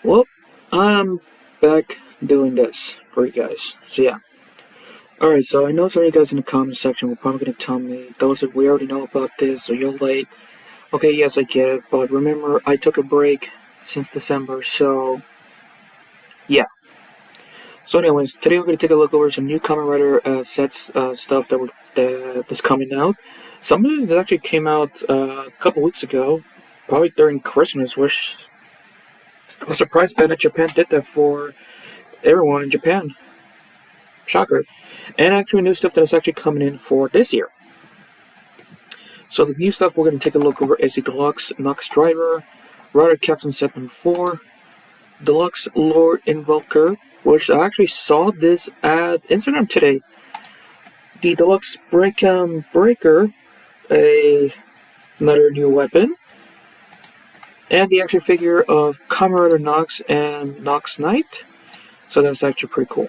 Well, I'm back doing this for you guys. So yeah. Alright, so I know some of you guys in the comment section were probably gonna tell me, those that we already know about this, so you're late. Okay, yes, I get it, but remember, I took a break since December, so yeah. So anyways, today we're gonna take a look over some new Kamen Rider sets stuff that's coming out. Something that actually came out a couple weeks ago, probably during Christmas, which I was surprised that Japan did that for everyone in Japan. Shocker. And actually new stuff that is actually coming in for this year. So the new stuff we're going to take a look over is the Deluxe Nox Driver, Rider Capsem Set number 4, Deluxe Lord Invulker, which I actually saw this at Instagram today. The Deluxe Breaker, another new weapon, and the action figure of Kamen Rider Nox and Nox Knight. So that's actually pretty cool.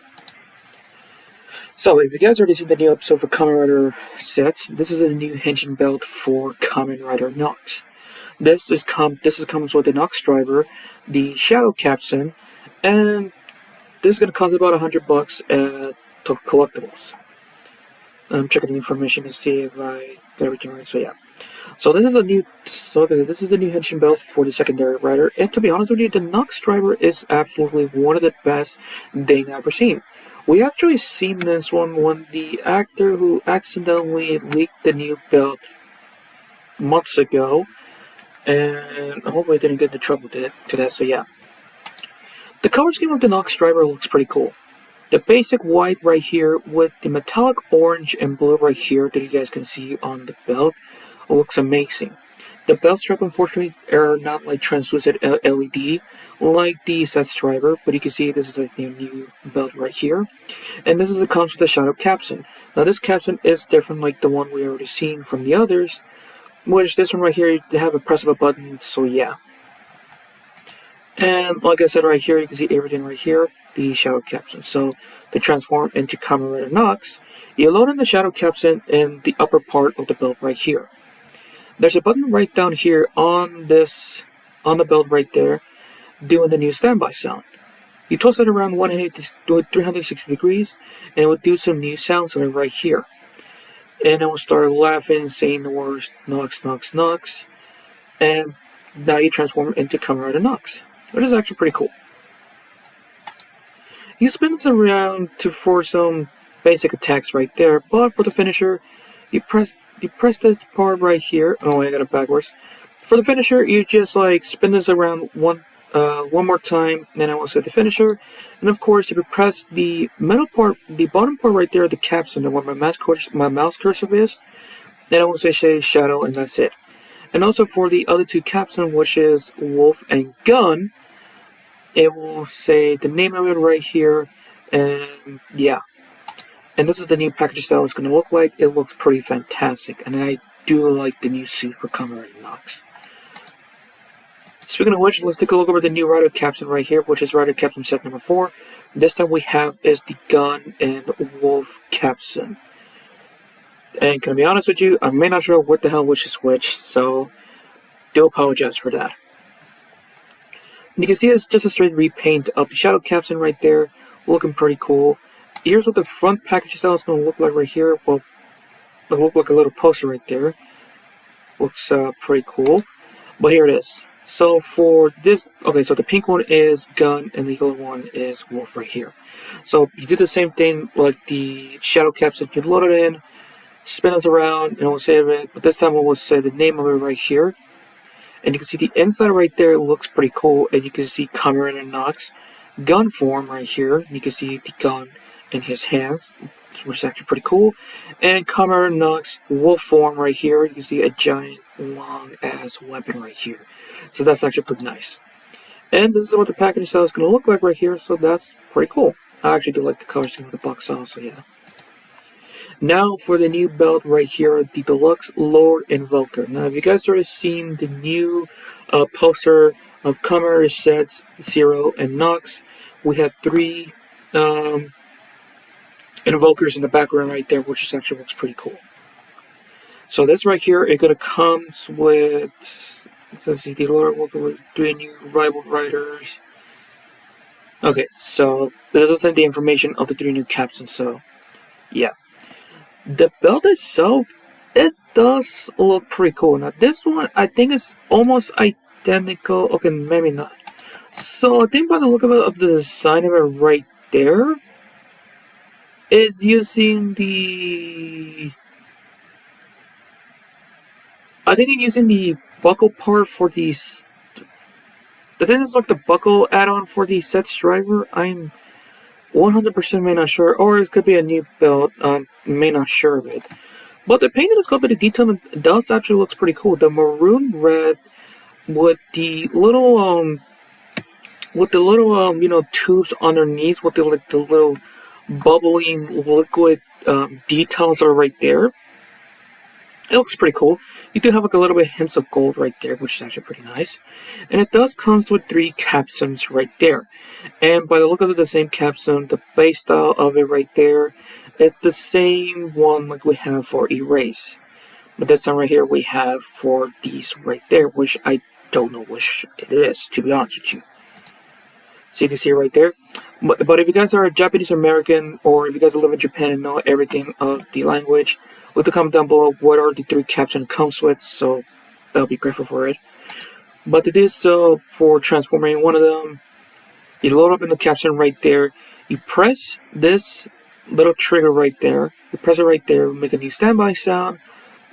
So, if you guys already seen the new episode for Kamen Rider Zeztz, this is the new hinging belt for Kamen Rider Nox. This comes with the Nox Driver, the Shadow Capsem, and this is gonna cost about $100 at Total Collectibles. I'm checking the information to see if I did everything right. So yeah. So this is the new hinging belt for the secondary rider, and to be honest with you, the Nox Driver is absolutely one of the best they've ever seen. We actually seen this one when the actor who accidentally leaked the new belt months ago, and hopefully I didn't get into trouble to that, so yeah. The color scheme of the Nox Driver looks pretty cool. The basic white right here with the metallic orange and blue right here that you guys can see on the belt looks amazing. The belt strap unfortunately are not like translucent LED like the Zeztz driver, but you can see this is a new belt right here. And this is it comes with the Shadow Capsem. Now this Capsem is different like the one we already seen from the others, which this one right here you have a press of a button, so yeah. And like I said right here, you can see everything right here, the Shadow Capsem. So to transform into Kamen Rider Nox, you load in the Shadow Capsem in the upper part of the belt right here. There's a button right down here on the belt right there, doing the new standby sound. You twist it around 360 degrees, and it will do some new sounds on it right here. And it will start laughing, saying the words Nox, Nox, Nox, and now you transform into Kamen Rider Nox, which is actually pretty cool. You spin this around for some basic attacks right there, but for the finisher, you press this part right here. Oh, I got it backwards. For the finisher, you just like spin this around one more time, then I will set the finisher. And of course, if you press the middle part, the bottom part right there, the capsule, where my mouse cursor is, then I will say shadow, and that's it. And also for the other two capsules, which is Wolf and Gun, it will say the name of it right here, and yeah. And this is the new package style it's going to look like. It looks pretty fantastic, and I do like the new suit for Kamen Rider Nox. Speaking of which, let's take a look over the new Rider Capsem right here, which is Rider Capsem Set number 4. This time we have is the Gun and Wolf Capsem. And can I be honest with you, I'm not sure what the hell which is which, so do apologize for that. And you can see it's just a straight repaint of the Shadow Capsem right there, looking pretty cool. Here's what the front package style is going to look like right here. Well, it'll look like a little poster right there. Looks pretty cool. But here it is. So for this, okay, so the pink one is Gun and the yellow one is Wolf right here. So you do the same thing like the Shadow Capsem. You load it in, spin it around, and it will save it. But this time it will say the name of it right here. And you can see the inside right there looks pretty cool. And you can see Kamen Rider Nox gun form right here. You can see the gun in his hands, which is actually pretty cool. And Kamen Rider Nox wolf form right here. You can see a giant long ass weapon right here. So that's actually pretty nice. And this is what the packaging style is going to look like right here. So that's pretty cool. I actually do like the color scheme of the box style, so yeah. Now for the new belt right here, the Deluxe Lord Invulker. Now, have you guys already seen the new poster of Kamen Rider Zeztz, Zero, and Nox? We have 3 Invokers in the background right there, which actually looks pretty cool. So this right here, it gonna comes with, let's see, the Lord Invulker with 3 new rival riders. Okay, so this is the information of the 3 new capsules, so yeah. The belt itself, it does look pretty cool. Now this one, I think is almost identical. Okay, maybe not. So I think by the look of the design of it right there, is using the... I think it's using the buckle part for these. I think it's like the buckle add-on for the Zeztz driver. I'm 100% may not sure, or it could be a new belt. I'm may not sure of it. But the paint and sculpt of the detail does actually looks pretty cool. The maroon red with the little tubes underneath with the little bubbling liquid details are right there. It looks pretty cool. You do have like a little bit of hints of gold right there, which is actually pretty nice. And it does comes with 3 capsules right there. And by the look of it, the same capsule, the base style of it right there, it's the same one like we have for Erase. But this one right here we have for these right there, which I don't know which it is, to be honest with you. So you can see right there. But if you guys are Japanese American, or if you guys live in Japan and know everything of the language, leave a comment down below what are the 3 captions it comes with, so I'll be grateful for it. But it is for transforming one of them. You load up in the caption right there. You press this little trigger right there. You press it right there, make a new standby sound.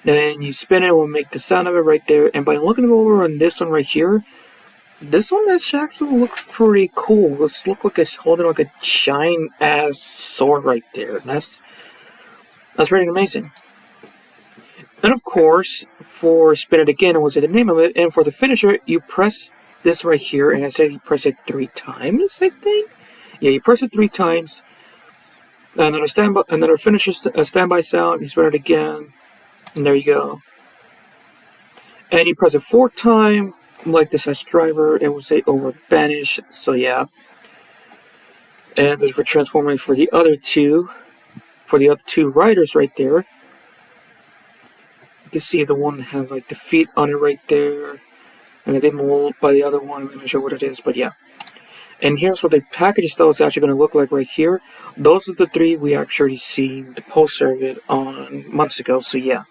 Then you spin it, will make the sound of it right there. And by looking over on this one right here, this one actually looks pretty cool. This looks like it's holding like a giant ass sword right there. That's pretty amazing. And of course, for spin it again, I will say the name of it. And for the finisher, you press this right here, and I say you press it 3 times. I think, yeah, you press it 3 times. Another finisher standby sound. You spin it again, and there you go. And you press it 4th time, like the Zeztz driver, it will say over banish. So yeah. And there's for transforming for the other 2 riders right there. You can see the one that has like the feet on it right there. And I didn't load by the other one, I'm not sure what it is, but yeah. And here's what the package style is actually going to look like right here. Those are the 3 we actually seen the poster of it on months ago, so yeah.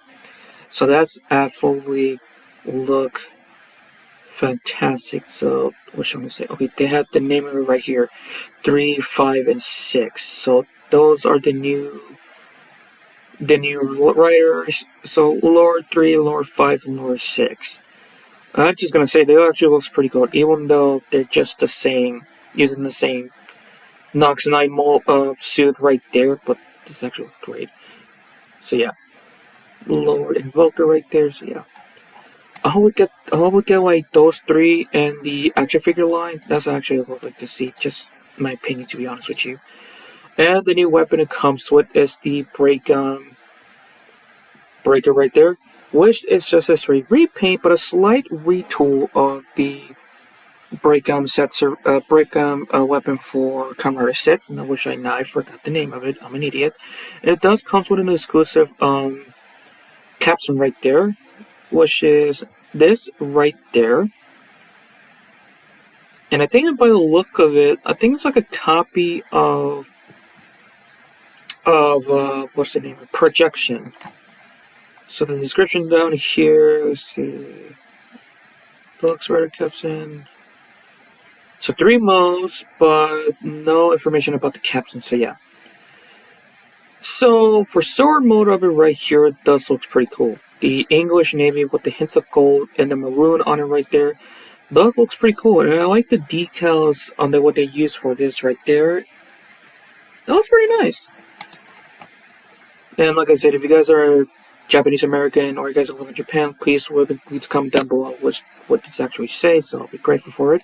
So that's absolutely look fantastic. So what should I say? Okay, they have the name of it right here. 3, 5, and 6. So those are the new writers. So Lord 3, Lord 5, and Lord 6. I'm just gonna say they actually looks pretty good, even though they're just the same, using the same Nox 9 suit right there, but this actually looks great. So yeah, Lord Invulker right there. So yeah, I hope we get like those 3 and the action figure line. That's actually what I'd like to see. Just my opinion, to be honest with you. And the new weapon it comes with is the breaker right there, which is just a straight repaint, but a slight retool of the Breakdown weapon for Kamen Sets, and I forgot the name of it. I'm an idiot. And it does comes with an exclusive capsule right there, which is this right there. And I think by the look of it, I think it's like a copy of what's the name? Projection. So the description down here, let's see. Deluxe Rider Capsem. So 3 modes, but no information about the capsule, so yeah. So for sword mode of it right here, it does look pretty cool. The English navy with the hints of gold and the maroon on it right there does looks pretty cool. And I like the decals on what they use for this right there. That looks pretty nice. And like I said, if you guys are Japanese American or you guys live in Japan, please comment down below what this actually says, so I'll be grateful for it.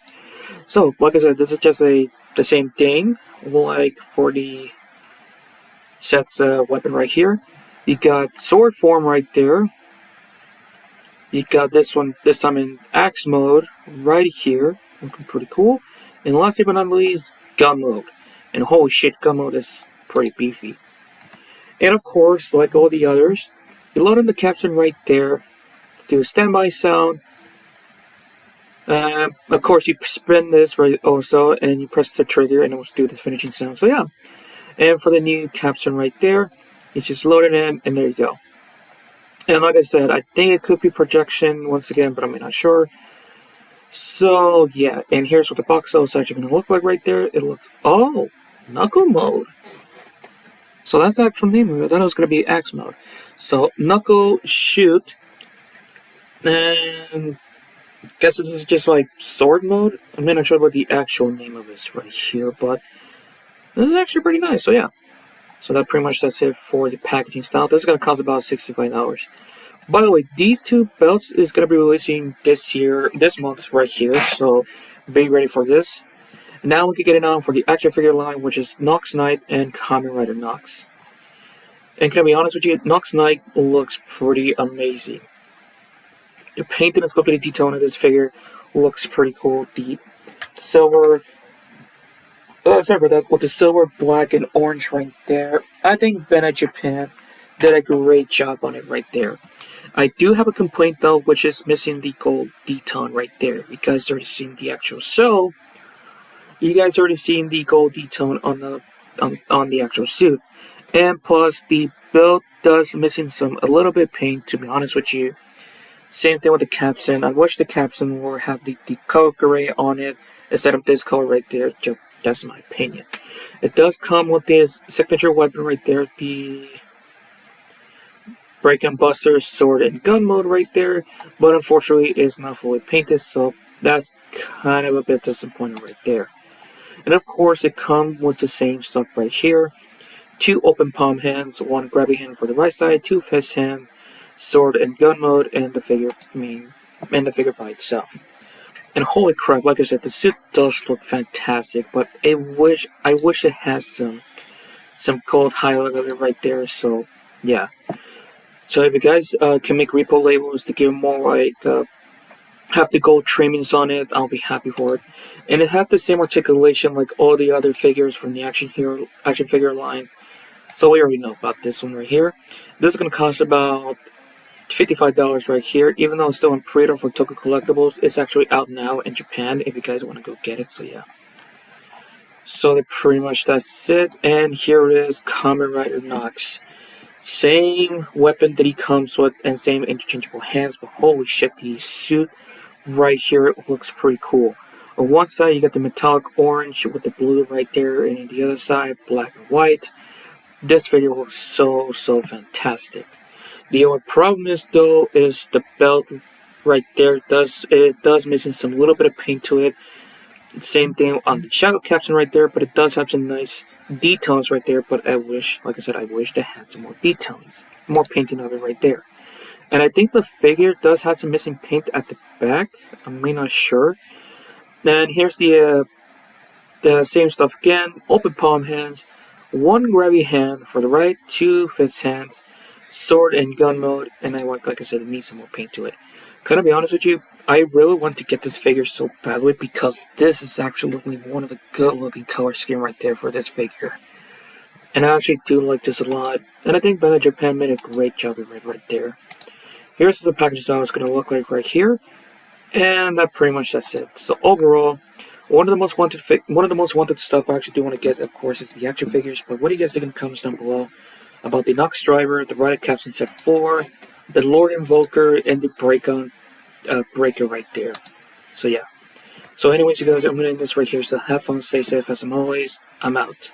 So, like I said, this is just the same thing, like for the Zeztz weapon right here. You got sword form right there. You got this one, this time in axe mode, right here. Looking pretty cool. And lastly but not least, gun mode. And holy shit, gun mode is pretty beefy. And of course, like all the others, you load in the capsule right there to do a standby sound. Of course, you spin this right also, and you press the trigger, and it will do the finishing sound. So yeah, and for the new Capsem right there, you just load it in, and there you go. And like I said, I think it could be projection once again, but I'm not sure. So yeah, and here's what the box is actually going to look like right there. It looks, oh, Knuckle mode. So that's the actual name of it. I thought it was going to be Axe mode. So Knuckle Shoot, and I guess this is just like Sword mode. I'm not sure what the actual name of it is right here, but this is actually pretty nice. So yeah, so that's it for the packaging style. This is going to cost about $65. By the way, these two belts is going to be releasing this month right here, so be ready for this. Now we can get it on for the action figure line, which is Nox Knight and Kamen Rider Nox. And can I be honest with you, Nox Knight looks pretty amazing. The painting and sculpted detail on this figure looks pretty cool. The silver, sorry about that, with the silver, black, and orange right there. I think Ben Japan did a great job on it right there. I do have a complaint though, which is missing the gold detail right there. You guys already seen the actual show. You guys already seen the gold detail on the actual suit, and plus the build does missing a little bit paint. To be honest with you, same thing with the Capsem. I wish the Capsem would have the color gray on it instead of this color right there. That's my opinion. It does come with this signature weapon right there, the Break and Buster sword and gun mode right there, but unfortunately it's not fully painted, so that's kind of a bit disappointing right there. And of course it comes with the same stuff right here. 2 open palm hands, 1 grabby hand for the right side, 2 fist hands, sword and gun mode, and the figure by itself. And holy crap, like I said, the suit does look fantastic, but I wish it has some gold highlight of it right there, so yeah. So if you guys can make repo labels to give more like have the gold trimmings on it, I'll be happy for it. And it had the same articulation like all the other figures from the action figure lines. So we already know about this one right here. This is gonna cost about $55 right here, even though it's still in pre-order for Tokyo Collectibles. It's actually out now in Japan if you guys want to go get it, so yeah. So pretty much that's it, and here it is, Kamen Rider Nox. Same weapon that he comes with, and same interchangeable hands, but holy shit, the suit right here looks pretty cool. On one side you got the metallic orange with the blue right there, and on the other side, black and white. This figure looks so fantastic. The only problem is though is the belt right there. It does missing some little bit of paint to it. Same thing on the shadow Capsem right there, but it does have some nice details right there. But I wish, like I said, I wish they had some more details, more painting of it right there. And I think the figure does have some missing paint at the back. I'm not sure. And here's the same stuff again. Open palm hands, 1 grabby hand for the right, 2 fist hands, sword and gun mode, and like I said, it needs some more paint to it. Can I be honest with you? I really want to get this figure so badly because this is actually one of the good looking color scheme right there for this figure. And I actually do like this a lot, and I think Ben Japan made a great job of it right there. Here's what the package design is going to look like right here, and that's it. So overall, one of the most wanted stuff I actually do want to get, of course, is the action figures. But what do you guys think in the comments down below about the Nox Driver, the Rider Capsem Set 4, the Lord Invulker, and the Breaker right there. So yeah. So anyways, you guys, I'm going to end this right here. So have fun, stay safe, as always. I'm out.